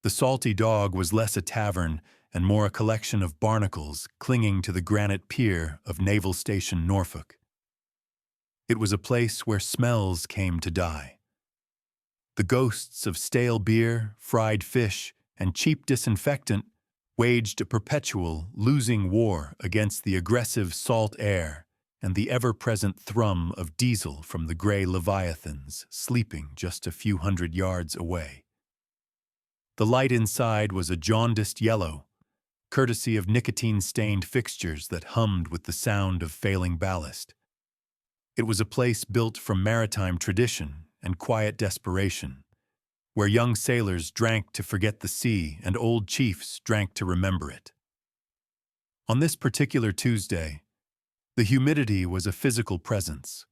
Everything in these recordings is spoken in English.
The Salty Dog was less a tavern and more a collection of barnacles clinging to the granite pier of Naval Station Norfolk. It was a place where smells came to die. The ghosts of stale beer, fried fish, and cheap disinfectant waged a perpetual, losing war against the aggressive salt air and the ever-present thrum of diesel from the gray leviathans sleeping just a few hundred yards away. The light inside was a jaundiced yellow, courtesy of nicotine-stained fixtures that hummed with the sound of failing ballast. It was a place built from maritime tradition and quiet desperation, where young sailors drank to forget the sea and old chiefs drank to remember it. On this particular Tuesday, the humidity was a physical presence,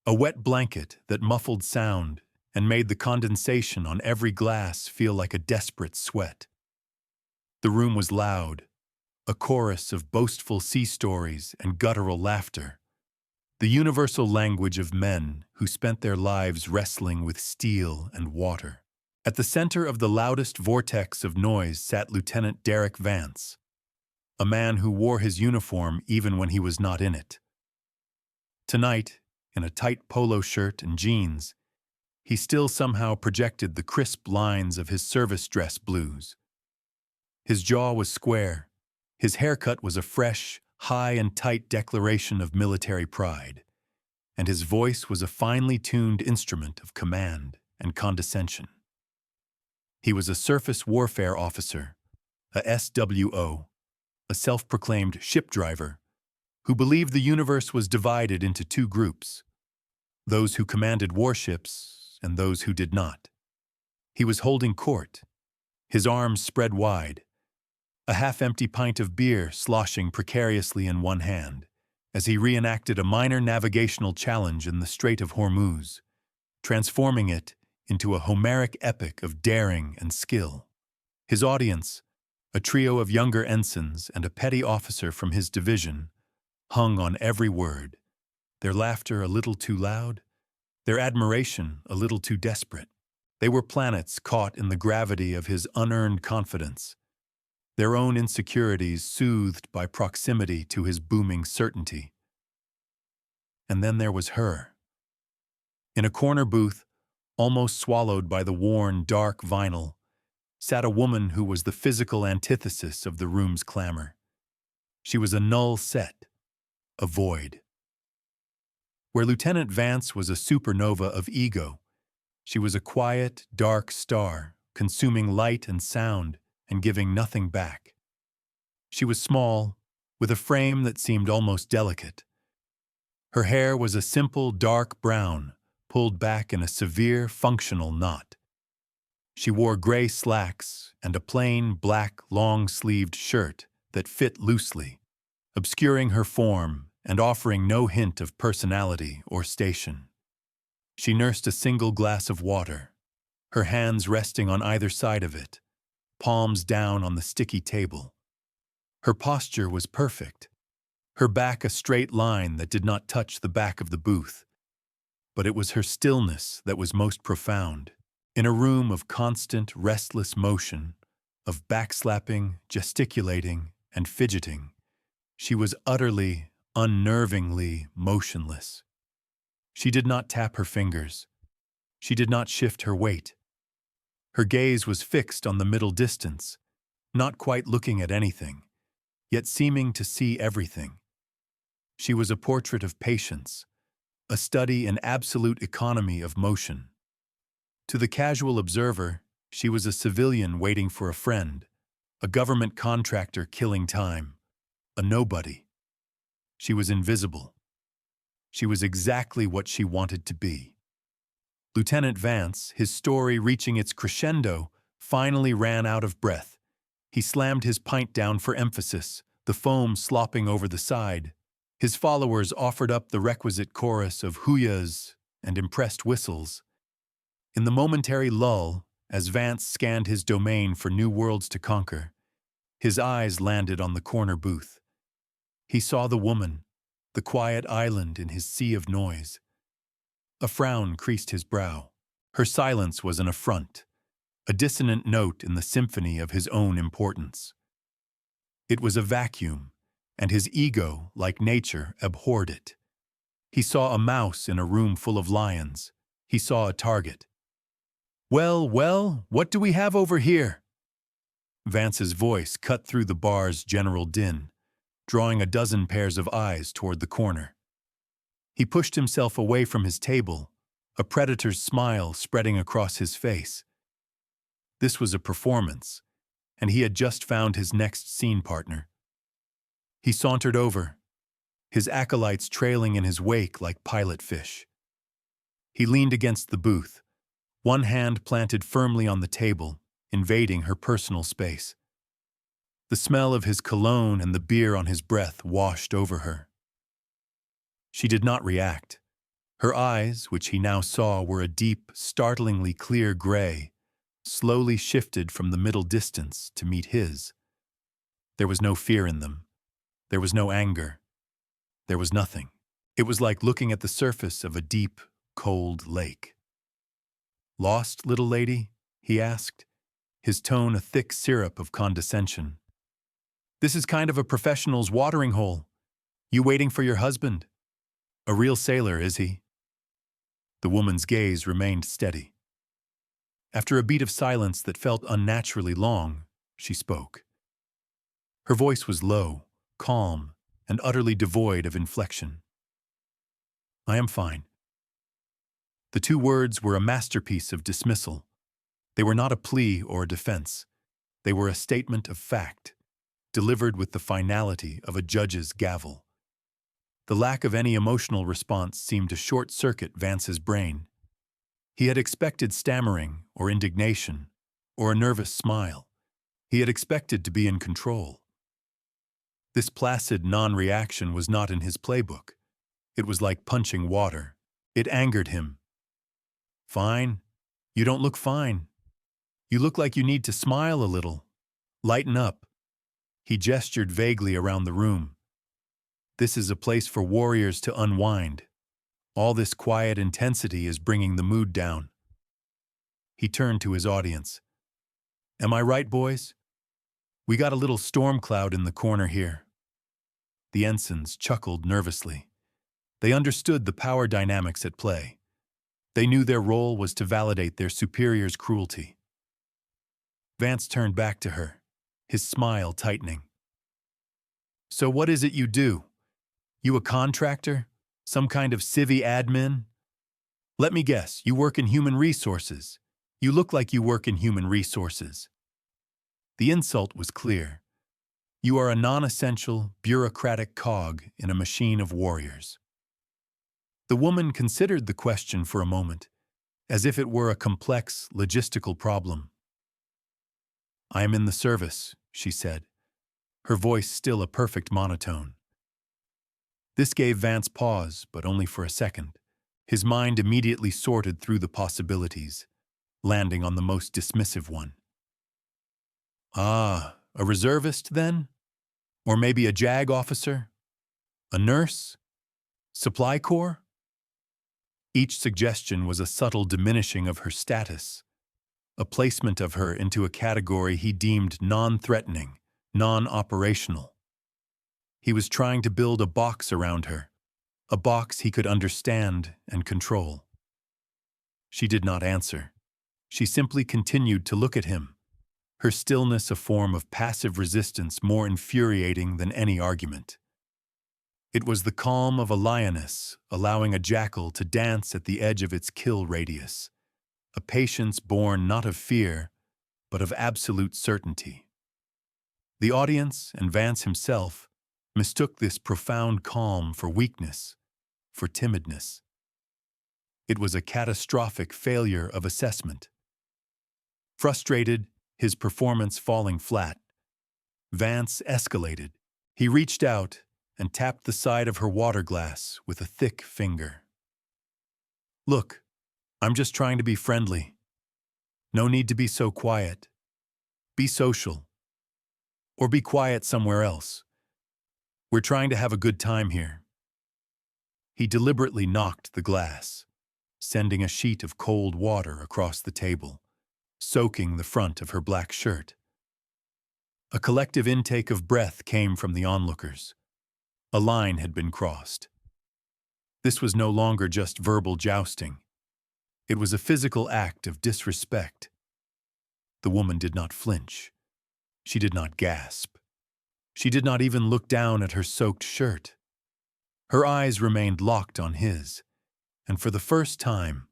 a wet blanket that muffled sound and made the condensation on every glass feel like a desperate sweat. The room was loud, a chorus of boastful sea stories and guttural laughter, the universal language of men who spent their lives wrestling with steel and water. At the center of the loudest vortex of noise sat Lieutenant Derek Vance, a man who wore his uniform even when he was not in it. Tonight, in a tight polo shirt and jeans, he still somehow projected the crisp lines of his service dress blues. His jaw was square, his haircut was a fresh, high and tight declaration of military pride, and his voice was a finely tuned instrument of command and condescension. He was a surface warfare officer, a SWO, a self-proclaimed ship driver, who believed the universe was divided into two groups, those who commanded warships and those who did not. He was holding court, his arms spread wide, a half-empty pint of beer sloshing precariously in one hand, as he reenacted a minor navigational challenge in the Strait of Hormuz, transforming it into a Homeric epic of daring and skill. His audience, a trio of younger ensigns and a petty officer from his division, hung on every word, their laughter a little too loud, their admiration a little too desperate. They were planets caught in the gravity of his unearned confidence, their own insecurities soothed by proximity to his booming certainty. And then there was her. In a corner booth, almost swallowed by the worn, dark vinyl, sat a woman who was the physical antithesis of the room's clamor. She was a null set, a void. Where Lieutenant Vance was a supernova of ego, she was a quiet, dark star, consuming light and sound and giving nothing back. She was small, with a frame that seemed almost delicate. Her hair was a simple, dark brown, pulled back in a severe, functional knot. She wore gray slacks and a plain, black, long-sleeved shirt that fit loosely, obscuring her form and offering no hint of personality or station. She nursed a single glass of water, her hands resting on either side of it, palms down on the sticky table. Her posture was perfect, her back a straight line that did not touch the back of the booth. But it was her stillness that was most profound. In a room of constant, restless motion, of backslapping, gesticulating, and fidgeting, she was utterly, unnervingly motionless. She did not tap her fingers. She did not shift her weight. Her gaze was fixed on the middle distance, not quite looking at anything, yet seeming to see everything. She was a portrait of patience, a study in absolute economy of motion. To the casual observer, she was a civilian waiting for a friend, a government contractor killing time, a nobody. She was invisible. She was exactly what she wanted to be. Lieutenant Vance, his story reaching its crescendo, finally ran out of breath. He slammed his pint down for emphasis, the foam slopping over the side. His followers offered up the requisite chorus of hooyahs and impressed whistles. In the momentary lull, as Vance scanned his domain for new worlds to conquer, his eyes landed on the corner booth. He saw the woman, the quiet island in his sea of noise. A frown creased his brow. Her silence was an affront, a dissonant note in the symphony of his own importance. It was a vacuum, and his ego, like nature, abhorred it. He saw a mouse in a room full of lions. He saw a target. "Well, well, what do we have over here?" Vance's voice cut through the bar's general din, drawing a dozen pairs of eyes toward the corner. He pushed himself away from his table, a predator's smile spreading across his face. This was a performance, and he had just found his next scene partner. He sauntered over, his acolytes trailing in his wake like pilot fish. He leaned against the booth, one hand planted firmly on the table, invading her personal space. The smell of his cologne and the beer on his breath washed over her. She did not react. Her eyes, which he now saw were a deep, startlingly clear gray, slowly shifted from the middle distance to meet his. There was no fear in them. There was no anger. There was nothing. It was like looking at the surface of a deep, cold lake. "Lost, little lady?" he asked, his tone a thick syrup of condescension. "This is kind of a professional's watering hole. You waiting for your husband? A real sailor, is he?" The woman's gaze remained steady. After a beat of silence that felt unnaturally long, she spoke. Her voice was low, calm, and utterly devoid of inflection. "I am fine." The two words were a masterpiece of dismissal. They were not a plea or a defense. They were a statement of fact, delivered with the finality of a judge's gavel. The lack of any emotional response seemed to short-circuit Vance's brain. He had expected stammering or indignation or a nervous smile. He had expected to be in control. This placid non-reaction was not in his playbook. It was like punching water. It angered him. "Fine? You don't look fine. You look like you need to smile a little. Lighten up." He gestured vaguely around the room. "This is a place for warriors to unwind. All this quiet intensity is bringing the mood down." He turned to his audience. "Am I right, boys? We got a little storm cloud in the corner here." The ensigns chuckled nervously. They understood the power dynamics at play. They knew their role was to validate their superior's cruelty. Vance turned back to her, his smile tightening. "So what is it you do? You a contractor? Some kind of civvy admin? Let me guess, you work in human resources. You look like you work in human resources." The insult was clear. You are a non-essential, bureaucratic cog in a machine of warriors. The woman considered the question for a moment, as if it were a complex, logistical problem. "I am in the service," she said, her voice still a perfect monotone. This gave Vance pause, but only for a second. His mind immediately sorted through the possibilities, landing on the most dismissive one. "Ah, a reservist, then? Or maybe a JAG officer? A nurse? Supply Corps?" Each suggestion was a subtle diminishing of her status, a placement of her into a category he deemed non-threatening, non-operational. He was trying to build a box around her, a box he could understand and control. She did not answer. She simply continued to look at him, her stillness a form of passive resistance more infuriating than any argument. It was the calm of a lioness allowing a jackal to dance at the edge of its kill radius, a patience born not of fear, but of absolute certainty. The audience and Vance himself mistook this profound calm for weakness, for timidness. It was a catastrophic failure of assessment. Frustrated, his performance falling flat, Vance escalated. He reached out and tapped the side of her water glass with a thick finger. "Look, I'm just trying to be friendly. No need to be so quiet. Be social. Or be quiet somewhere else. We're trying to have a good time here." He deliberately knocked the glass, sending a sheet of cold water across the table, soaking the front of her black shirt. A collective intake of breath came from the onlookers. A line had been crossed. This was no longer just verbal jousting. It was a physical act of disrespect. The woman did not flinch. She did not gasp. She did not even look down at her soaked shirt. Her eyes remained locked on his, and for the first time,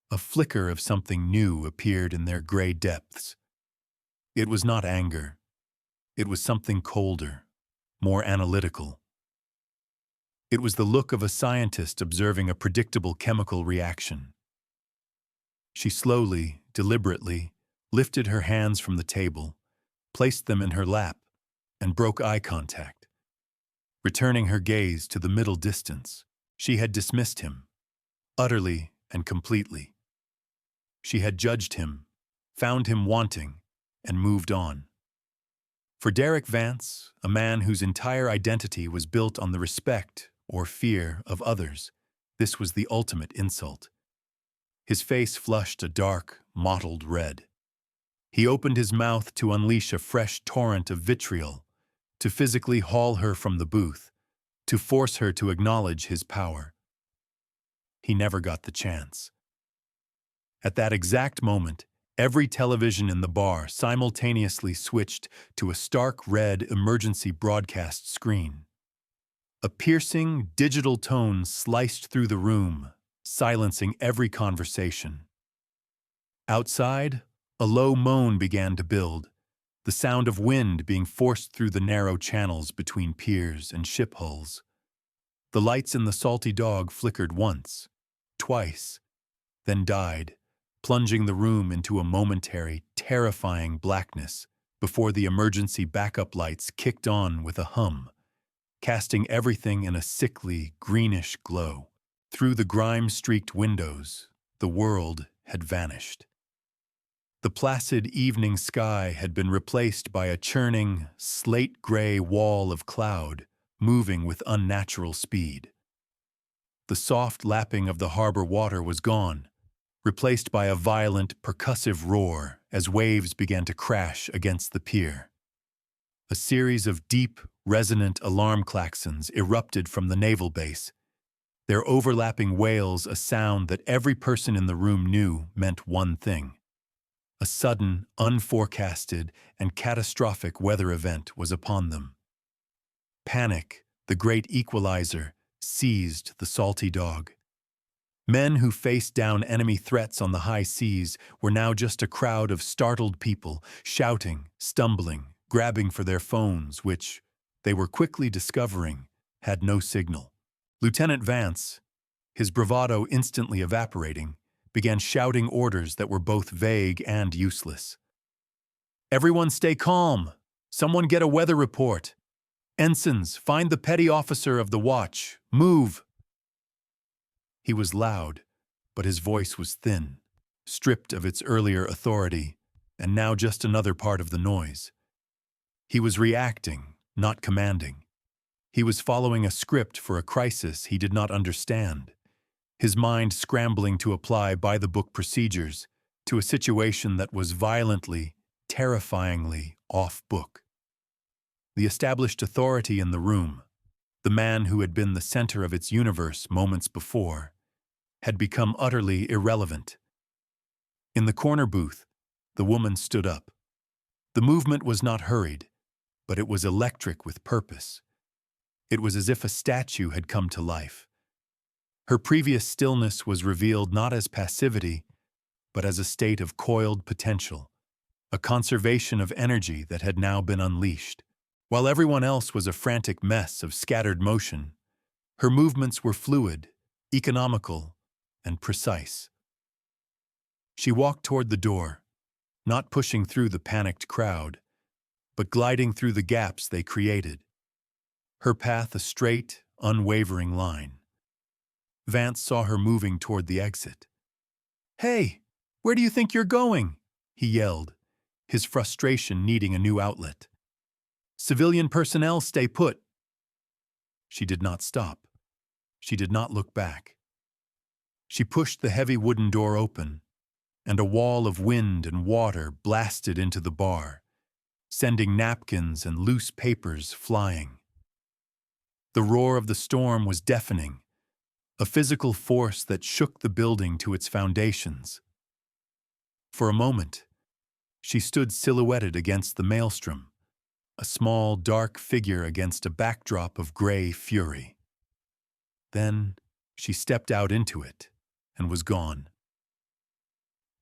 a flicker of something new appeared in their gray depths. It was not anger. It was something colder, more analytical. It was the look of a scientist observing a predictable chemical reaction. She slowly, deliberately, lifted her hands from the table, placed them in her lap, and broke eye contact. Returning her gaze to the middle distance, she had dismissed him, utterly and completely. She had judged him, found him wanting, and moved on. For Derek Vance, a man whose entire identity was built on the respect or fear of others, this was the ultimate insult. His face flushed a dark, mottled red. He opened his mouth to unleash a fresh torrent of vitriol, to physically haul her from the booth, to force her to acknowledge his power. He never got the chance. At that exact moment, every television in the bar simultaneously switched to a stark red emergency broadcast screen. A piercing, digital tone sliced through the room, silencing every conversation. Outside, a low moan began to build, the sound of wind being forced through the narrow channels between piers and ship hulls. The lights in the Salty Dog flickered once, twice, then died, plunging the room into a momentary, terrifying blackness before the emergency backup lights kicked on with a hum, casting everything in a sickly, greenish glow. Through the grime-streaked windows, the world had vanished. The placid evening sky had been replaced by a churning, slate-gray wall of cloud moving with unnatural speed. The soft lapping of the harbor water was gone, replaced by a violent, percussive roar as waves began to crash against the pier. A series of deep, resonant alarm klaxons erupted from the naval base, their overlapping wails a sound that every person in the room knew meant one thing. A sudden, unforecasted, and catastrophic weather event was upon them. Panic, the great equalizer, seized the Salty Dog. Men who faced down enemy threats on the high seas were now just a crowd of startled people, shouting, stumbling, grabbing for their phones, which, they were quickly discovering, had no signal. Lieutenant Vance, his bravado instantly evaporating, began shouting orders that were both vague and useless. "Everyone stay calm. Someone get a weather report. Ensigns, find the petty officer of the watch. Move." He was loud, but his voice was thin, stripped of its earlier authority, and now just another part of the noise. He was reacting, not commanding. He was following a script for a crisis he did not understand, his mind scrambling to apply by-the-book procedures to a situation that was violently, terrifyingly off-book. The established authority in the room, the man who had been the center of its universe moments before, had become utterly irrelevant. In the corner booth, the woman stood up. The movement was not hurried, but it was electric with purpose. It was as if a statue had come to life. Her previous stillness was revealed not as passivity, but as a state of coiled potential, a conservation of energy that had now been unleashed. While everyone else was a frantic mess of scattered motion, her movements were fluid, economical, and precise. She walked toward the door, not pushing through the panicked crowd, but gliding through the gaps they created. Her path a straight, unwavering line. Vance saw her moving toward the exit. "Hey, where do you think you're going?" he yelled, his frustration needing a new outlet. "Civilian personnel, stay put." She did not stop. She did not look back. She pushed the heavy wooden door open, and a wall of wind and water blasted into the bar, sending napkins and loose papers flying. The roar of the storm was deafening, a physical force that shook the building to its foundations. For a moment, she stood silhouetted against the maelstrom, a small, dark figure against a backdrop of gray fury. Then she stepped out into it and was gone.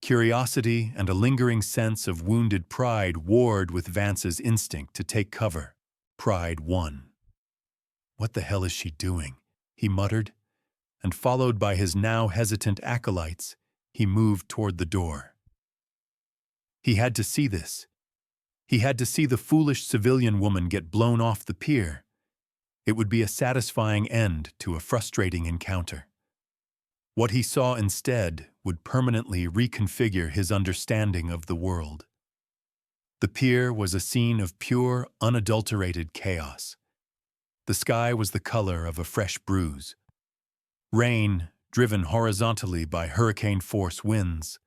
Curiosity and a lingering sense of wounded pride warred with Vance's instinct to take cover. Pride won. "What the hell is she doing?" he muttered, and followed by his now hesitant acolytes, he moved toward the door. He had to see this. He had to see the foolish civilian woman get blown off the pier. It would be a satisfying end to a frustrating encounter. What he saw instead would permanently reconfigure his understanding of the world. The pier was a scene of pure, unadulterated chaos. The sky was the color of a fresh bruise. Rain, driven horizontally by hurricane-force winds,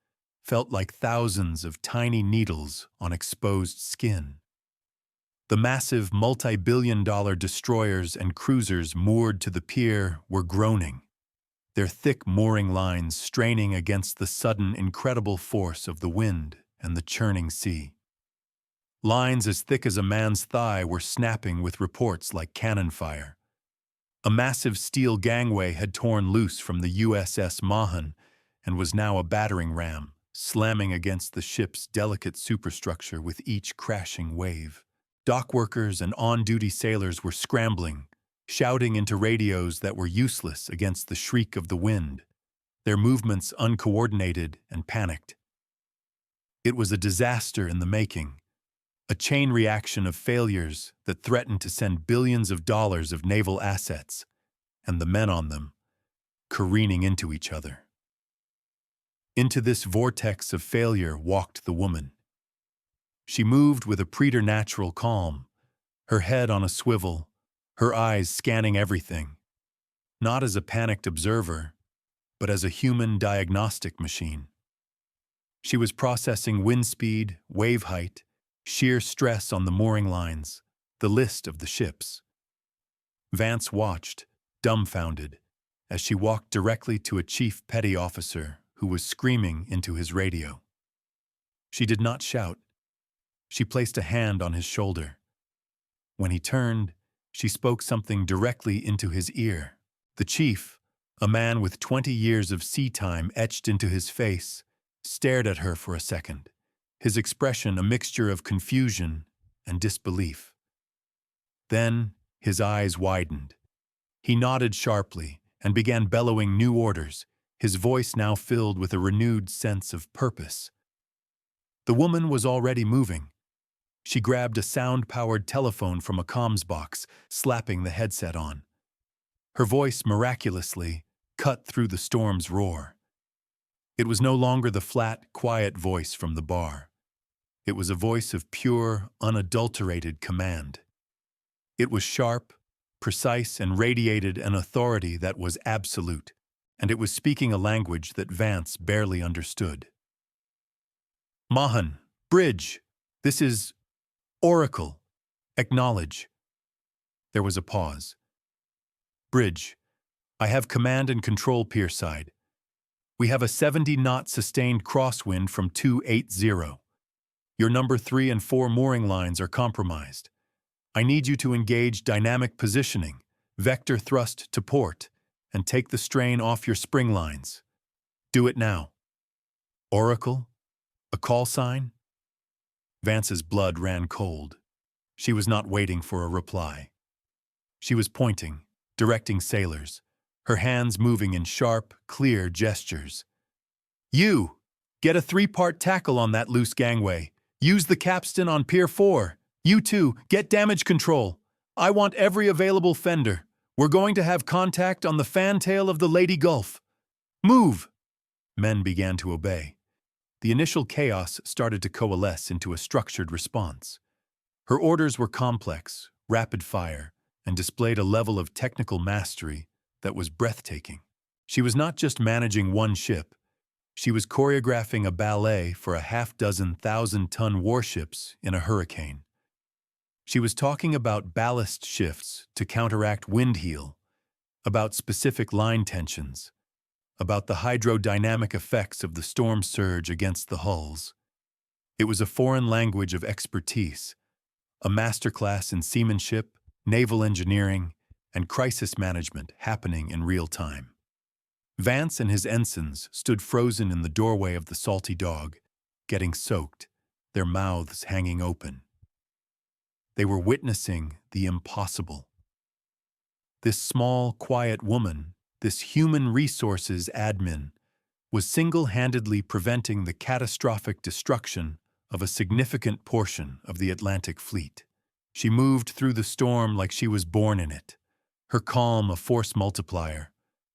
felt like thousands of tiny needles on exposed skin. The massive multi-billion-dollar destroyers and cruisers moored to the pier were groaning, their thick mooring lines straining against the sudden incredible force of the wind and the churning sea. Lines as thick as a man's thigh were snapping with reports like cannon fire. A massive steel gangway had torn loose from the USS Mahan and was now a battering ram, slamming against the ship's delicate superstructure with each crashing wave. Dock workers and on-duty sailors were scrambling, shouting into radios that were useless against the shriek of the wind, their movements uncoordinated and panicked. It was a disaster in the making, a chain reaction of failures that threatened to send billions of dollars of naval assets, and the men on them, careening into each other. Into this vortex of failure walked the woman. She moved with a preternatural calm, her head on a swivel, her eyes scanning everything, not as a panicked observer, but as a human diagnostic machine. She was processing wind speed, wave height, sheer stress on the mooring lines, the list of the ships. Vance watched, dumbfounded, as she walked directly to a chief petty officer who was screaming into his radio. She did not shout. She placed a hand on his shoulder. When he turned, she spoke something directly into his ear. The chief, a man with 20 years of sea time etched into his face, stared at her for a second, his expression a mixture of confusion and disbelief. Then his eyes widened. He nodded sharply and began bellowing new orders, his voice now filled with a renewed sense of purpose. The woman was already moving. She grabbed a sound-powered telephone from a comms box, slapping the headset on. Her voice miraculously cut through the storm's roar. It was no longer the flat, quiet voice from the bar. It was a voice of pure, unadulterated command. It was sharp, precise, and radiated an authority that was absolute, and it was speaking a language that Vance barely understood. "Mahan, bridge. This is Oracle. Acknowledge." There was a pause. "Bridge, I have command and control pier side. We have a 70-knot sustained crosswind from 280. Your number 3 and 4 mooring lines are compromised. I need you to engage dynamic positioning, vector thrust to port, and take the strain off your spring lines. Do it now." Oracle? A call sign? Vance's blood ran cold. She was not waiting for a reply. She was pointing, directing sailors, her hands moving in sharp, clear gestures. "You! Get a 3-part tackle on that loose gangway. Use the capstan on Pier 4. You two, get damage control. I want every available fender. We're going to have contact on the fantail of the Lady Gulf. Move!" Men began to obey. The initial chaos started to coalesce into a structured response. Her orders were complex, rapid-fire, and displayed a level of technical mastery that was breathtaking. She was not just managing one ship, She was choreographing a ballet for a half-dozen thousand-ton warships in a hurricane. She was talking about ballast shifts to counteract wind heel, about specific line tensions, about the hydrodynamic effects of the storm surge against the hulls. It was a foreign language of expertise, a masterclass in seamanship, naval engineering, and crisis management happening in real time. Vance and his ensigns stood frozen in the doorway of the Salty Dog, getting soaked, their mouths hanging open. They were witnessing the impossible. This small, quiet woman, this human resources admin, was single-handedly preventing the catastrophic destruction of a significant portion of the Atlantic fleet. She moved through the storm like she was born in it, her calm a force multiplier,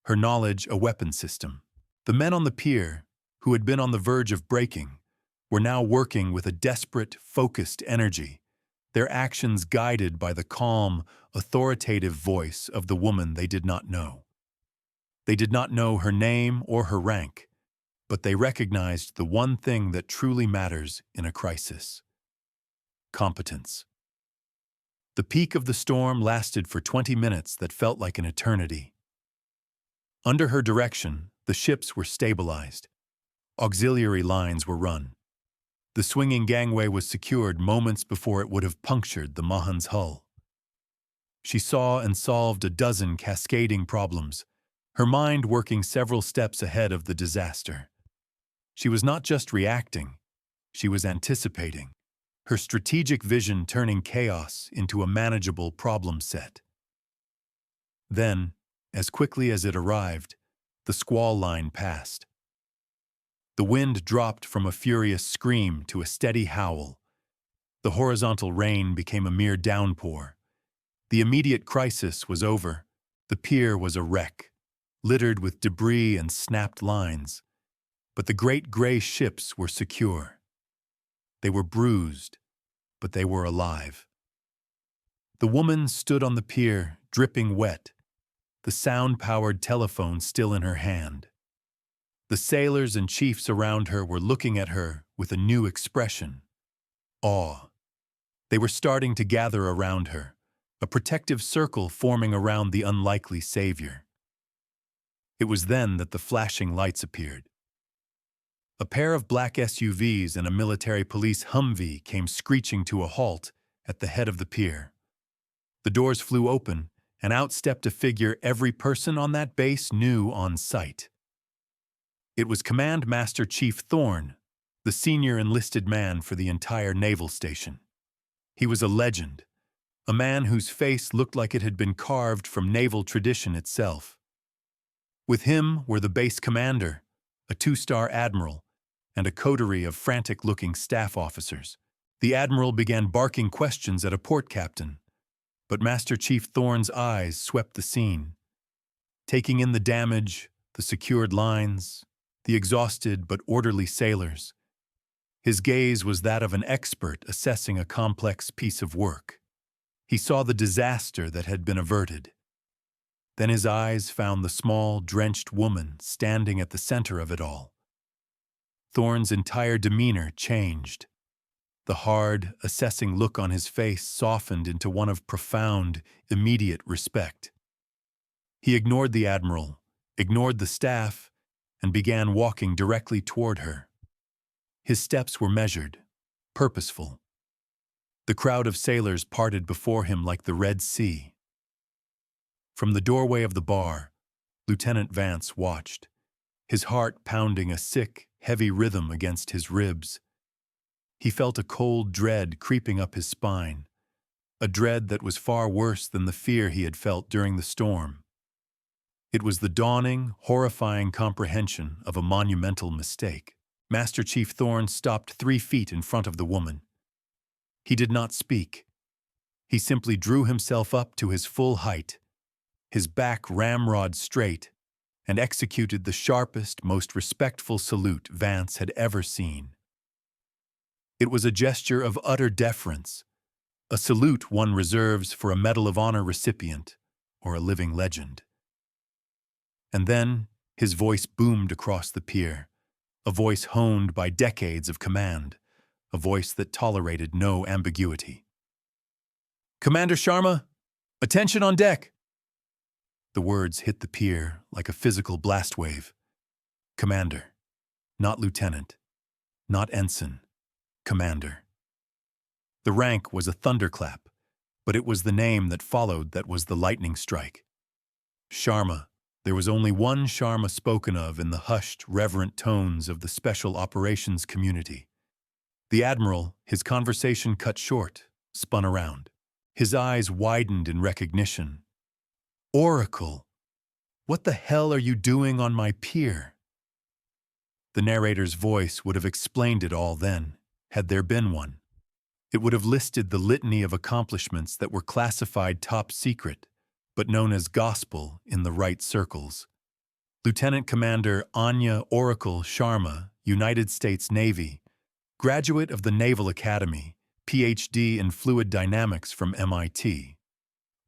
her knowledge a weapon system. The men on the pier, who had been on the verge of breaking, were now working with a desperate, focused energy, their actions guided by the calm, authoritative voice of the woman they did not know. They did not know her name or her rank, but they recognized the one thing that truly matters in a crisis: competence. The peak of the storm lasted for 20 minutes that felt like an eternity. Under her direction, the ships were stabilized. Auxiliary lines were run. The swinging gangway was secured moments before it would have punctured the Mahan's hull. She saw and solved a dozen cascading problems, her mind working several steps ahead of the disaster. She was not just reacting, she was anticipating, her strategic vision turning chaos into a manageable problem set. Then, as quickly as it arrived, the squall line passed. The wind dropped from a furious scream to a steady howl. The horizontal rain became a mere downpour. The immediate crisis was over. The pier was a wreck, littered with debris and snapped lines. But the great gray ships were secure. They were bruised, but they were alive. The woman stood on the pier, dripping wet, the sound-powered telephone still in her hand. The sailors and chiefs around her were looking at her with a new expression: awe. They were starting to gather around her, a protective circle forming around the unlikely savior. It was then that the flashing lights appeared. A pair of black SUVs and a military police Humvee came screeching to a halt at the head of the pier. The doors flew open, and out stepped a figure every person on that base knew on sight. It was Command Master Chief Thorne, the senior enlisted man for the entire naval station. He was a legend, a man whose face looked like it had been carved from naval tradition itself. With him were the base commander, a 2-star admiral, and a coterie of frantic-looking staff officers. The admiral began barking questions at a port captain, but Master Chief Thorne's eyes swept the scene, taking in the damage, the secured lines, the exhausted but orderly sailors. His gaze was that of an expert assessing a complex piece of work. He saw the disaster that had been averted. Then his eyes found the small, drenched woman standing at the center of it all. Thorne's entire demeanor changed. The hard, assessing look on his face softened into one of profound, immediate respect. He ignored the admiral, ignored the staff, and began walking directly toward her. His steps were measured, purposeful. The crowd of sailors parted before him like the Red Sea. From the doorway of the bar, Lieutenant Vance watched, his heart pounding a sick, heavy rhythm against his ribs. He felt a cold dread creeping up his spine, a dread that was far worse than the fear he had felt during the storm. It was the dawning, horrifying comprehension of a monumental mistake. Master Chief Thorne stopped 3 feet in front of the woman. He did not speak. He simply drew himself up to his full height, his back ramrod straight, and executed the sharpest, most respectful salute Vance had ever seen. It was a gesture of utter deference, a salute one reserves for a Medal of Honor recipient or a living legend. And then his voice boomed across the pier, a voice honed by decades of command, a voice that tolerated no ambiguity. "Commander Sharma, attention on deck!" The words hit the pier like a physical blast wave. Commander, not lieutenant, not ensign, commander. The rank was a thunderclap, but it was the name that followed that was the lightning strike. Sharma. There was only one Sharma spoken of in the hushed, reverent tones of the special operations community. The admiral, his conversation cut short, spun around. His eyes widened in recognition. "Oracle, what the hell are you doing on my pier?" The narrator's voice would have explained it all then, had there been one. It would have listed the litany of accomplishments that were classified top secret, but known as gospel in the right circles. Lieutenant Commander Anya Oracle Sharma, United States Navy, graduate of the Naval Academy, PhD in Fluid Dynamics from MIT.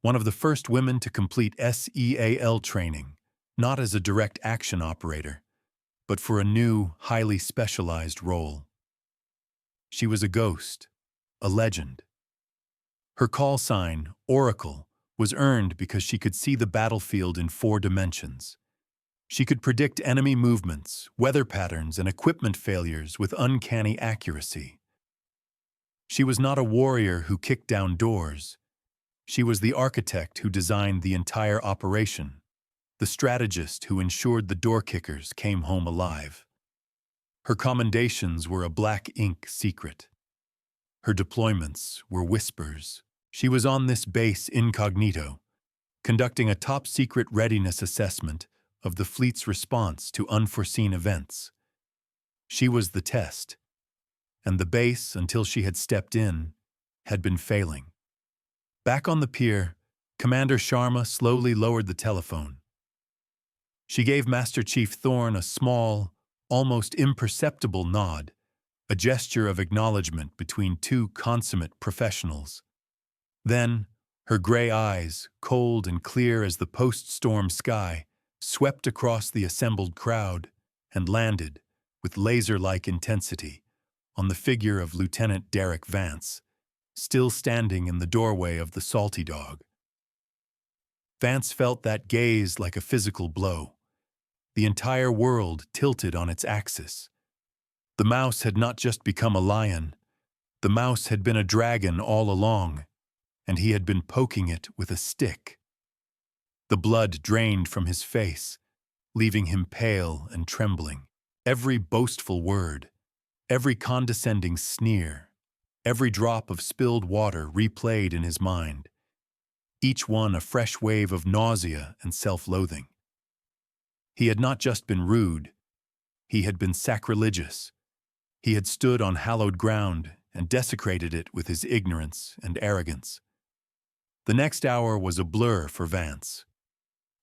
One of the first women to complete SEAL training, not as a direct action operator, but for a new, highly specialized role. She was a ghost, a legend. Her call sign, Oracle, was earned because she could see the battlefield in 4 dimensions. She could predict enemy movements, weather patterns, and equipment failures with uncanny accuracy. She was not a warrior who kicked down doors. She was the architect who designed the entire operation, the strategist who ensured the door kickers came home alive. Her commendations were a black ink secret. Her deployments were whispers. She was on this base incognito, conducting a top-secret readiness assessment of the fleet's response to unforeseen events. She was the test, and the base, until she had stepped in, had been failing. Back on the pier, Commander Sharma slowly lowered the telephone. She gave Master Chief Thorne a small, almost imperceptible nod, a gesture of acknowledgement between 2 consummate professionals. Then, her gray eyes, cold and clear as the post-storm sky, swept across the assembled crowd and landed, with laser-like intensity, on the figure of Lieutenant Derek Vance, still standing in the doorway of the Salty Dog. Vance felt that gaze like a physical blow. The entire world tilted on its axis. The mouse had not just become a lion. The mouse had been a dragon all along, and he had been poking it with a stick. The blood drained from his face, leaving him pale and trembling. Every boastful word, every condescending sneer, every drop of spilled water replayed in his mind, each one a fresh wave of nausea and self-loathing. He had not just been rude, he had been sacrilegious. He had stood on hallowed ground and desecrated it with his ignorance and arrogance. The next hour was a blur for Vance.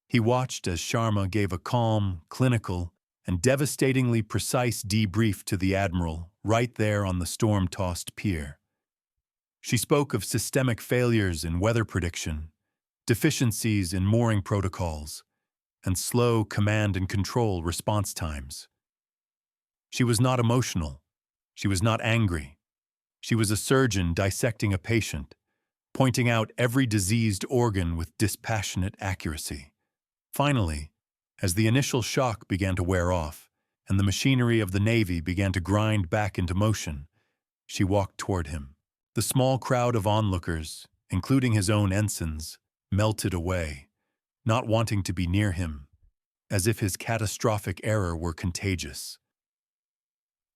He watched as Sharma gave a calm, clinical, and devastatingly precise debrief to the Admiral right there on the storm-tossed pier. She spoke of systemic failures in weather prediction, deficiencies in mooring protocols, and slow command and control response times. She was not emotional. She was not angry. She was a surgeon dissecting a patient, pointing out every diseased organ with dispassionate accuracy. Finally, as the initial shock began to wear off and the machinery of the Navy began to grind back into motion, she walked toward him. The small crowd of onlookers, including his own ensigns, melted away, not wanting to be near him, as if his catastrophic error were contagious.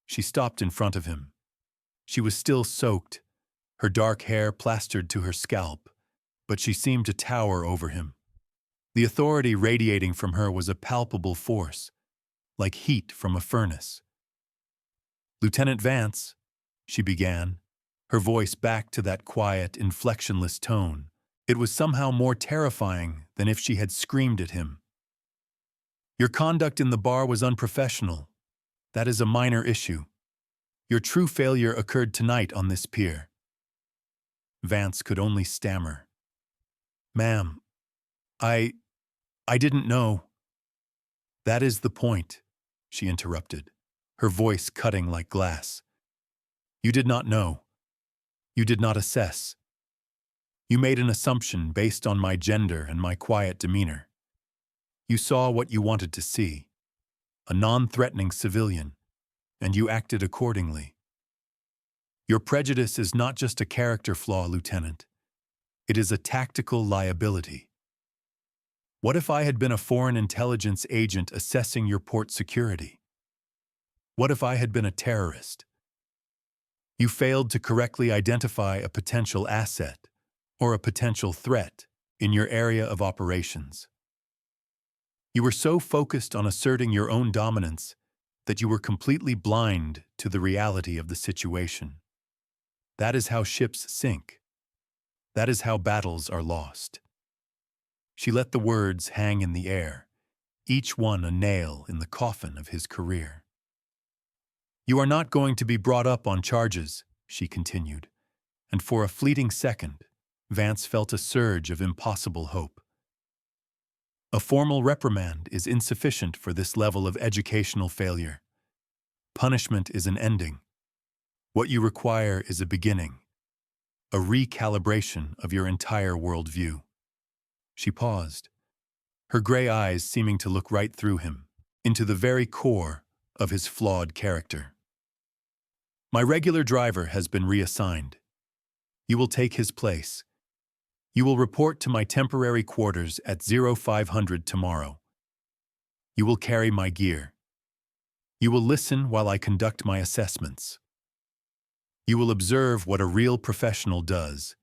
She stopped in front of him. She was still soaked, her dark hair plastered to her scalp, but she seemed to tower over him. The authority radiating from her was a palpable force, like heat from a furnace. "Lieutenant Vance," she began, her voice back to that quiet, inflectionless tone. It was somehow more terrifying than if she had screamed at him. "Your conduct in the bar was unprofessional. That is a minor issue. Your true failure occurred tonight on this pier." Vance could only stammer. "Ma'am, I didn't know." "That is the point," she interrupted. her voice cutting like glass. You did not know. You did not assess. You made an assumption based on my gender and my quiet demeanor. You saw what you wanted to see, a non-threatening civilian, and you acted accordingly. Your prejudice is not just a character flaw, Lieutenant. It is a tactical liability. What if I had been a foreign intelligence agent assessing your port security? What if I had been a terrorist? You failed to correctly identify a potential asset or a potential threat in your area of operations. You were so focused on asserting your own dominance that you were completely blind to the reality of the situation. That is how ships sink. That is how battles are lost. She let the words hang in the air, each one a nail in the coffin of his career. You are not going to be brought up on charges, she continued, and for a fleeting second, Vance felt a surge of impossible hope. A formal reprimand is insufficient for this level of educational failure. Punishment is an ending. What you require is a beginning, a recalibration of your entire worldview. She paused, her gray eyes seeming to look right through him, into the very core of his flawed character. My regular driver has been reassigned. You will take his place. You will report to my temporary quarters at 0500 tomorrow. You will carry my gear. You will listen while I conduct my assessments. You will observe what a real professional does.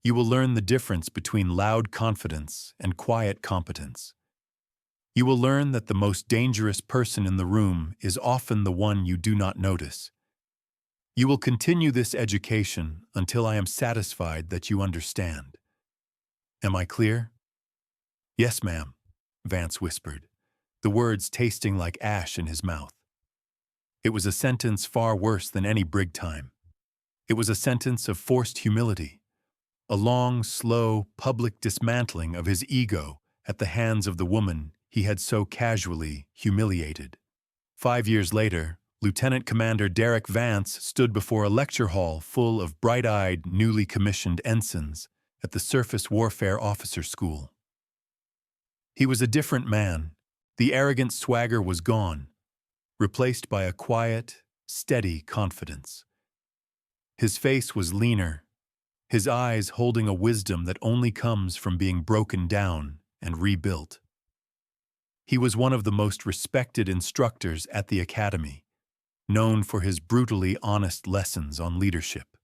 You will learn the difference between loud confidence and quiet competence. You will learn that the most dangerous person in the room is often the one you do not notice. You will continue this education until I am satisfied that you understand. Am I clear? Yes, ma'am, Vance whispered, the words tasting like ash in his mouth. It was a sentence far worse than any brig time. It was a sentence of forced humility, a long, slow, public dismantling of his ego at the hands of the woman he had so casually humiliated. 5 years later, Lieutenant Commander Derek Vance stood before a lecture hall full of bright-eyed, newly commissioned ensigns at the Surface Warfare Officer School. He was a different man. The arrogant swagger was gone, replaced by a quiet, steady confidence. His face was leaner, his eyes holding a wisdom that only comes from being broken down and rebuilt. He was one of the most respected instructors at the academy, known for his brutally honest lessons on leadership.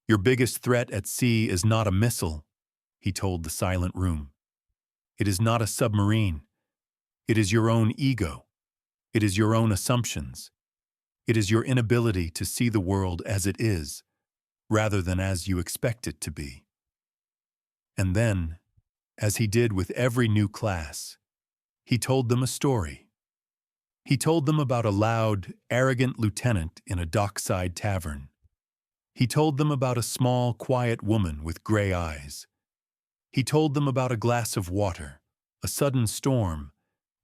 Your biggest threat at sea is not a missile, he told the silent room. It is not a submarine. It is your own ego. It is your own assumptions. It is your inability to see the world as it is, rather than as you expect it to be. And then, as he did with every new class, he told them a story. He told them about a loud, arrogant lieutenant in a dockside tavern. He told them about a small, quiet woman with gray eyes. He told them about a glass of water, a sudden storm,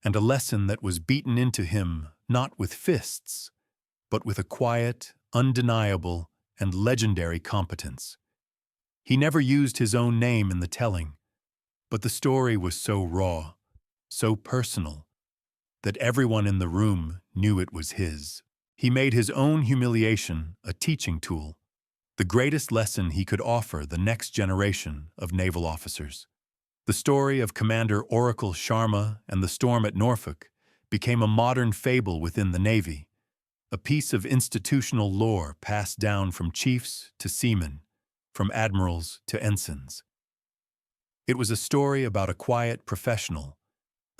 and a lesson that was beaten into him not with fists, but with a quiet, undeniable, and legendary competence. He never used his own name in the telling, but the story was so raw, so personal, that everyone in the room knew it was his. He made his own humiliation a teaching tool, the greatest lesson he could offer the next generation of naval officers. The story of Commander Oracle Sharma and the storm at Norfolk became a modern fable within the Navy, a piece of institutional lore passed down from chiefs to seamen, from admirals to ensigns. It was a story about a quiet professional,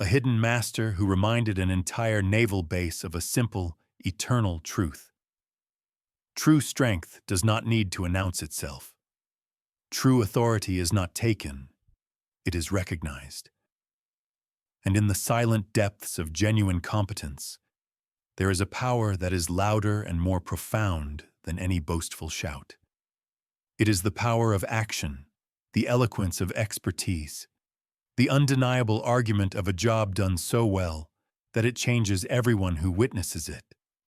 a hidden master who reminded an entire naval base of a simple, eternal truth. True strength does not need to announce itself. True authority is not taken, it is recognized. And in the silent depths of genuine competence, there is a power that is louder and more profound than any boastful shout. It is the power of action, the eloquence of expertise, the undeniable argument of a job done so well that it changes everyone who witnesses it.